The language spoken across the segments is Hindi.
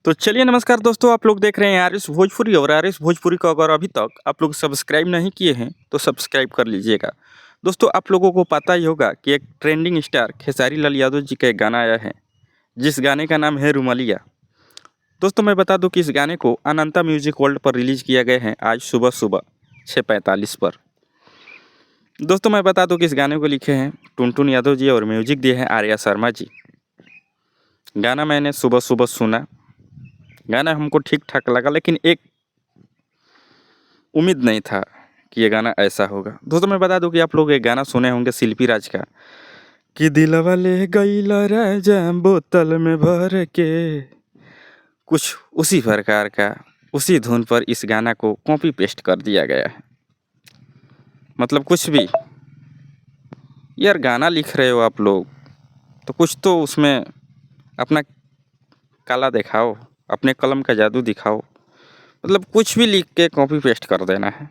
तो चलिए नमस्कार दोस्तों, आप लोग देख रहे हैं आर एस भोजपुरी। और आर एस भोजपुरी को अगर अभी तक आप लोग सब्सक्राइब नहीं किए हैं तो सब्सक्राइब कर लीजिएगा। दोस्तों, आप लोगों को पता ही होगा कि एक ट्रेंडिंग स्टार खेसारी लाल यादव जी का एक गाना आया है, जिस गाने का नाम है रुमालिया। दोस्तों, मैं बता दूं कि इस गाने को अनंता म्यूजिक वर्ल्ड पर रिलीज किया गया है आज सुबह सुबह 6:45 पर। दोस्तों, मैं बता दूं कि इस गाने को लिखे हैं टुनटुन यादव जी और म्यूजिक दिए हैं आर्या शर्मा जी। गाना मैंने सुबह सुबह सुना, गाना हमको ठीक ठाक लगा, लेकिन एक उम्मीद नहीं था कि ये गाना ऐसा होगा। दोस्तों, मैं बता दूं कि आप लोग एक गाना सुने होंगे शिल्पी राज का, कि दिलवा ले गइला राजा बोतल में भर के। कुछ उसी प्रकार का, उसी धुन पर इस गाना को कॉपी पेस्ट कर दिया गया है। मतलब कुछ भी, यार गाना लिख रहे हो आप लोग तो कुछ तो उसमें अपना काला दिखाओ, अपने कलम का जादू दिखाओ। मतलब कुछ भी लिख के कॉपी पेस्ट कर देना है,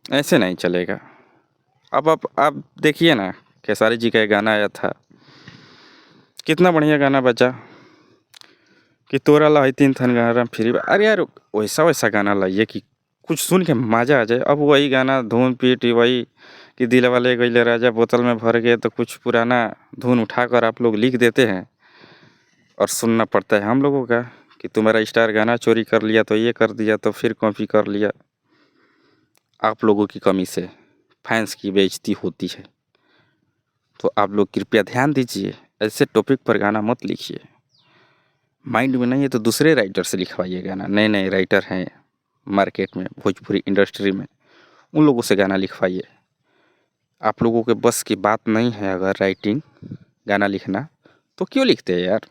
ऐसे नहीं चलेगा। अब आप देखिए ना, खेसारी जी का एक गाना आया था, कितना बढ़िया गाना बचा कि तोरा लाई तीन थन गाना फ्री। अरे यार, वैसा वैसा गाना लाइए कि कुछ सुन के मज़ा आ जाए। अब वही गाना धुन पीट वही कि दिल वाले गइले राजा बोतल में भर गए, तो कुछ पुराना धुन उठाकर आप लोग लिख देते हैं और सुनना पड़ता है हम लोगों का कि तुम्हारा स्टार गाना चोरी कर लिया, तो ये कर दिया, तो फिर कॉपी कर लिया। आप लोगों की कमी से फैंस की बेइज्जती होती है, तो आप लोग कृपया ध्यान दीजिए, ऐसे टॉपिक पर गाना मत लिखिए। माइंड में नहीं है तो दूसरे राइटर से लिखवाइए गाना। नए नए राइटर हैं मार्केट में, भोजपुरी इंडस्ट्री में, उन लोगों से गाना लिखवाइए। आप लोगों के बस की बात नहीं है अगर राइटिंग गाना लिखना, तो क्यों लिखते हैं यार।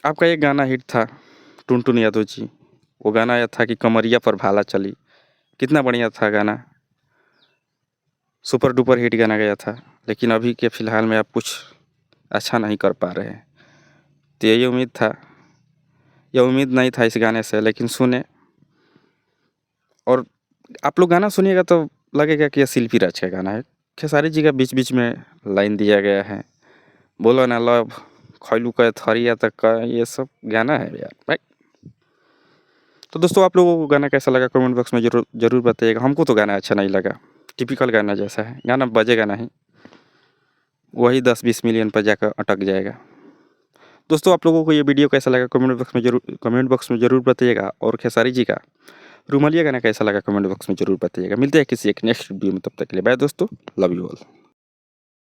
आपका एक गाना हिट था टुनटुन यादव जी, वो गाना आया था कि कमरिया पर भाला चली। कितना बढ़िया था गाना, सुपर डुपर हिट गाना गया था। लेकिन अभी के फ़िलहाल में आप कुछ अच्छा नहीं कर पा रहे हैं। तो यही उम्मीद था, यह उम्मीद नहीं था इस गाने से, लेकिन सुने। और आप लोग गाना सुनिएगा तो लगेगा कि यह शिल्पी राज का गाना है। खेसारी जी का बीच बीच में लाइन दिया गया है, बोलो ना लव खैलू का थरिया तक का, ये सब गाना है यार भाई। तो दोस्तों, आप लोगों को गाना कैसा लगा कमेंट बॉक्स में जरूर जरूर बताइएगा। हमको तो गाना अच्छा नहीं लगा, टिपिकल गाना जैसा है। गाना बजेगा नहीं, वही 10-20 मिलियन पर जाकर अटक जाएगा। दोस्तों, आप लोगों को ये वीडियो कैसा लगा कमेंट बॉक्स में जरूर बताइएगा। और खेसारी जी का रुमालिया गाना कैसा लगा कमेंट बॉक्स में जरूर बताइएगा। मिलते हैं किसी एक नेक्स्ट वीडियो में, तब तक के लिए बाय दोस्तों, लव यू ऑल।